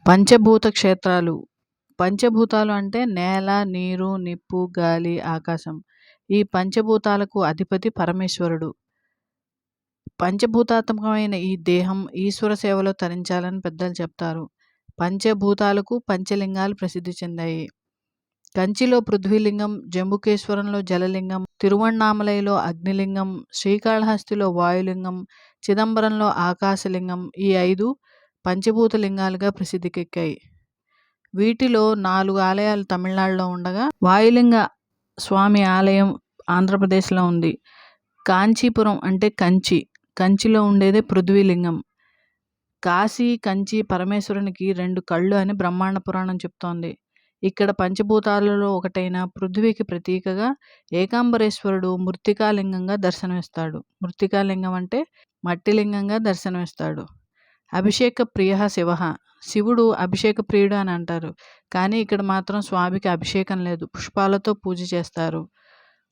పంచభూత క్షేత్రాలు. పంచభూతాలు అంటే నేల, నీరు, నిప్పు, గాలి, ఆకాశం. ఈ పంచభూతాలకు అధిపతి పరమేశ్వరుడు. పంచభూతాత్మకమైన ఈ దేహం ఈశ్వర సేవలో తరించాలని పెద్దలు చెప్తారు. పంచభూతాలకు పంచలింగాలు ప్రసిద్ధి చెందాయి. కంచిలో పృథ్వీలింగం, జంబుకేశ్వరంలో జలలింగం, తిరువణ్ణామలైలో అగ్నిలింగం, శ్రీకాళహస్తిలో వాయులింగం, చిదంబరంలో ఆకాశలింగం ఈ 5 పంచభూత లింగాలుగా ప్రసిద్ధికెక్కాయి. వీటిలో 4 ఆలయాలు తమిళనాడులో ఉండగా వాయులింగ స్వామి ఆలయం ఆంధ్రప్రదేశ్లో ఉంది. కాంచీపురం అంటే కంచిలో ఉండేదే పృథ్వీలింగం. కాశీ, కంచి పరమేశ్వరునికి 2 కళ్ళు అని బ్రహ్మాండ పురాణం చెప్తోంది. ఇక్కడ పంచభూతాలలో ఒకటైన పృథ్వీకి ప్రతీకగా ఏకాంబరేశ్వరుడు మృత్తికాలింగంగా దర్శనమిస్తాడు. మృత్తికాలింగం అంటే మట్టిలింగంగా దర్శనమిస్తాడు. అభిషేక ప్రియ శివ. శివుడు అభిషేక ప్రియుడు అని అంటారు. కానీ ఇక్కడ మాత్రం స్వామికి అభిషేకం లేదు, పుష్పాలతో పూజ చేస్తారు.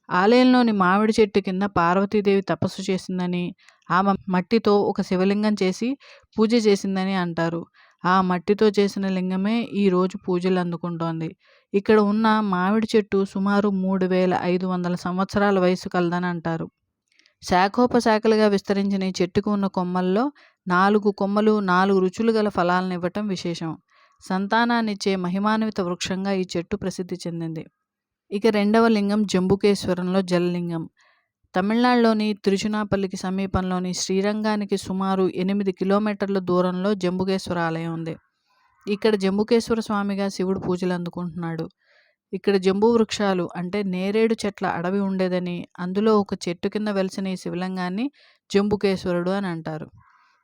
ఆలయంలోని మామిడి చెట్టు కింద పార్వతీదేవి తపస్సు చేసిందని, ఆమె మట్టితో ఒక శివలింగం చేసి పూజ చేసిందని అంటారు. ఆ మట్టితో చేసిన లింగమే ఈరోజు పూజలు అందుకుంటోంది. ఇక్కడ ఉన్న మామిడి చెట్టు సుమారు 3500 సంవత్సరాల వయసు కలదని అంటారు. శాఖోపశాఖలుగా విస్తరించిన ఈ చెట్టుకు ఉన్న కొమ్మల్లో 4 కొమ్మలు 4 రుచులు గల ఫలాలను ఇవ్వటం విశేషం. సంతానాన్నిచ్చే మహిమాన్విత వృక్షంగా ఈ చెట్టు ప్రసిద్ధి చెందింది. ఇక 2వ లింగం జంబుకేశ్వరంలో జలలింగం. తమిళనాడులోని తిరుచునాపల్లికి సమీపంలోని శ్రీరంగానికి సుమారు 8 కిలోమీటర్ల దూరంలో జంబుకేశ్వర ఆలయం ఉంది. ఇక్కడ జంబుకేశ్వర స్వామిగా శివుడు పూజలు అందుకుంటున్నాడు. ఇక్కడ జంబు వృక్షాలు అంటే నేరేడు చెట్ల అడవి ఉండేదని, అందులో ఒక చెట్టు కింద వెలిసిన ఈ శివలింగాన్ని జంబుకేశ్వరుడు అని అంటారు.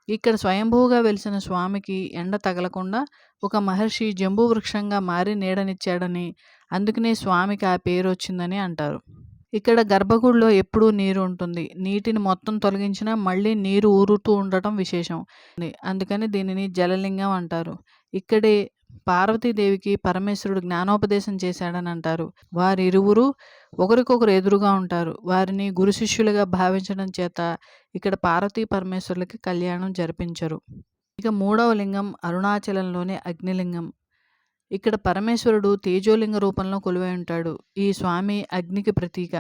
ఇక్కడ స్వయంభూగా వెలిసిన స్వామికి ఎండ తగలకుండా ఒక మహర్షి జంబు వృక్షంగా మారి నీడనిచ్చాడని, అందుకనే స్వామికి ఆ పేరు వచ్చిందని అంటారు. ఇక్కడ గర్భగుడిలో ఎప్పుడూ నీరు ఉంటుంది. నీటిని మొత్తం తొలగించినా మళ్ళీ నీరు ఊరుతూ ఉండటం విశేషం. అందుకని దీనిని జలలింగం అంటారు. ఇక్కడే పార్వతీదేవికి పరమేశ్వరుడు జ్ఞానోపదేశం చేశాడని అంటారు. వారిరువురు ఒకరికొకరు ఎదురుగా ఉంటారు. వారిని గురు శిష్యులుగా భావించడం చేత ఇక్కడ పార్వతీ పరమేశ్వరులకి కళ్యాణం జరిపించరు. ఇక 3వ లింగం అరుణాచలంలోని అగ్నిలింగం. ఇక్కడ పరమేశ్వరుడు తేజోలింగ రూపంలో కొలువై ఉంటాడు. ఈ స్వామి అగ్నికి ప్రతీక.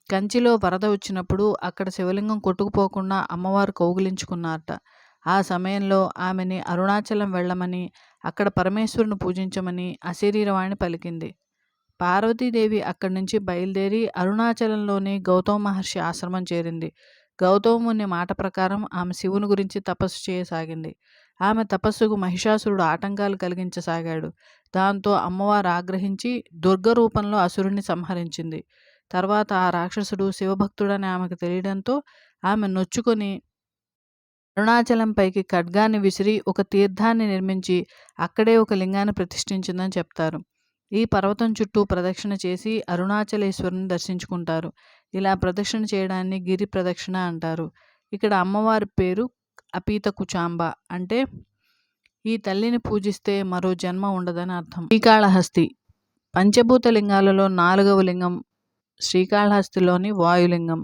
కంచిలో వరద వచ్చినప్పుడు అక్కడ శివలింగం కొట్టుకుపోకుండా అమ్మవారు కౌగిలించుకున్నారట. ఆ సమయంలో ఆమెని అరుణాచలం వెళ్ళమని, అక్కడ పరమేశ్వరుని పూజించమని అశరీరవాణి పలికింది. పార్వతీదేవి అక్కడి నుంచి బయలుదేరి అరుణాచలంలోని గౌతమ మహర్షి ఆశ్రమం చేరింది. గౌతముని మాట ప్రకారం ఆమె శివుని గురించి తపస్సు చేయసాగింది. ఆమె తపస్సుకు మహిషాసురుడు ఆటంకాలు కలిగించసాగాడు. దాంతో అమ్మవారు ఆగ్రహించి దుర్గ రూపంలో అసురుణ్ణి సంహరించింది. తర్వాత ఆ రాక్షసుడు శివభక్తుడని ఆమెకు తెలియడంతో ఆమె నొచ్చుకొని అరుణాచలంపైకి ఖడ్గాన్ని విసిరి ఒక తీర్థాన్ని నిర్మించి అక్కడే ఒక లింగాన్ని ప్రతిష్ఠించిందని చెప్తారు. ఈ పర్వతం చుట్టూ ప్రదక్షిణ చేసి అరుణాచలేశ్వరుని దర్శించుకుంటారు. ఇలా ప్రదక్షిణ చేయడాన్ని గిరి ప్రదక్షిణ అంటారు. ఇక్కడ అమ్మవారి పేరు అపీత కుచాంబ, అంటే ఈ తల్లిని పూజిస్తే మరో జన్మ ఉండదని అర్థం. శ్రీకాళహస్తి. పంచభూత లింగాలలో 4వ లింగం శ్రీకాళహస్తిలోని వాయులింగం.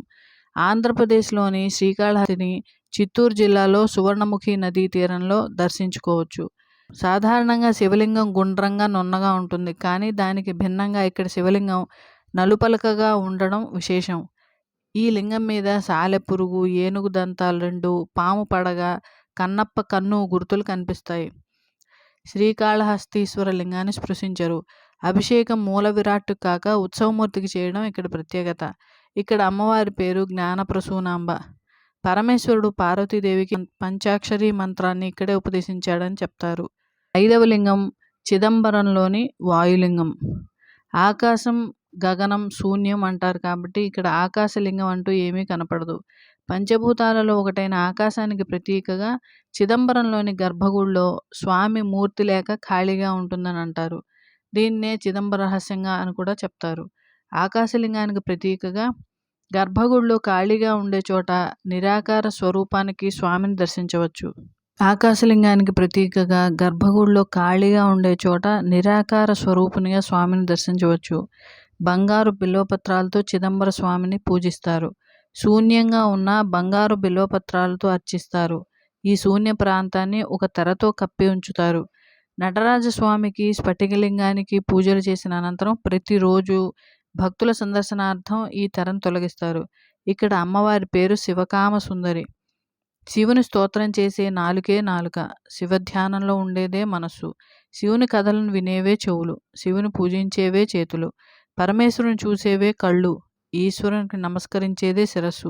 ఆంధ్రప్రదేశ్లోని శ్రీకాళహస్తిని చిత్తూరు జిల్లాలో సువర్ణముఖి నదీ తీరంలో దర్శించుకోవచ్చు. సాధారణంగా శివలింగం గుండ్రంగా నున్నగా ఉంటుంది. కానీ దానికి భిన్నంగా ఇక్కడ శివలింగం నలుపలకగా ఉండడం విశేషం. ఈ లింగం మీద సాలెపురుగు, ఏనుగు దంతాలు 2, పాము పడగ, కన్నప్ప కన్ను గుర్తులు కనిపిస్తాయి. శ్రీకాళహస్తీశ్వర లింగాన్ని స్పృశించరు. అభిషేకం మూల విరాట్టు కాక ఉత్సవమూర్తికి చేయడం ఇక్కడ ప్రత్యేకత. ఇక్కడ అమ్మవారి పేరు జ్ఞానప్రసూనాంబ. పరమేశ్వరుడు పార్వతీదేవికి పంచాక్షరి మంత్రాన్ని ఇక్కడే ఉపదేశించాడని చెప్తారు. 5వ లింగం చిదంబరంలోని వాయులింగం. ఆకాశం, గగనం, శూన్యం అంటారు కాబట్టి ఇక్కడ ఆకాశలింగం అంటూ ఏమీ కనపడదు. పంచభూతాలలో ఒకటైన ఆకాశానికి ప్రతీకగా చిదంబరంలోని గర్భగుడిలో స్వామి మూర్తి లేక ఖాళీగా ఉంటుందని అంటారు. దీన్నే చిదంబర రహస్యంగా అని కూడా చెప్తారు. ఆకాశలింగానికి ప్రతీకగా గర్భగుడిలో ఖాళీగా ఉండే చోట నిరాకార స్వరూపానికి స్వామిని దర్శించవచ్చు. ఆకాశలింగానికి ప్రతీకగా గర్భగుడిలో ఖాళీగా ఉండే చోట నిరాకార స్వరూపునిగా స్వామిని దర్శించవచ్చు. బంగారు బిల్వపత్రాలతో చిదంబర స్వామిని పూజిస్తారు. శూన్యంగా ఉన్న బంగారు బిల్వపత్రాలతో అర్చిస్తారు. ఈ శూన్య ప్రాంతాన్ని ఒక తెరతో కప్పి ఉంచుతారు. నటరాజస్వామికి స్ఫటికలింగానికి పూజలు చేసిన అనంతరం ప్రతిరోజు భక్తుల సందర్శనార్థం ఈ తెరను తొలగిస్తారు. ఇక్కడ అమ్మవారి పేరు శివకామ సుందరి. శివుని స్తోత్రం చేసే నాలుకే నాలుక, శివధ్యానంలో ఉండేదే మనస్సు, శివుని కథలను వినేవే చెవులు, శివుని పూజించేవే చేతులు, పరమేశ్వరుని చూసేవే కళ్ళు, ఈశ్వరునికి నమస్కరించేదే శిరస్సు,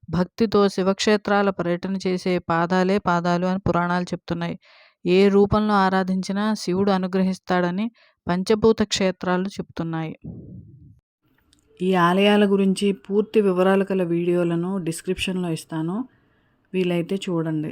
భక్తితో శివక్షేత్రాల పర్యటన చేసే పాదాలే పాదాలు అని పురాణాలు చెప్తున్నాయి. ఏ రూపంలో ఆరాధించినా శివుడు అనుగ్రహిస్తాడని పంచభూత క్షేత్రాలు చెప్తున్నాయి. ఈ ఆలయాల గురించి పూర్తి వివరాలు గల వీడియోలను డిస్క్రిప్షన్లో ఇస్తాను, వీలైతే చూడండి.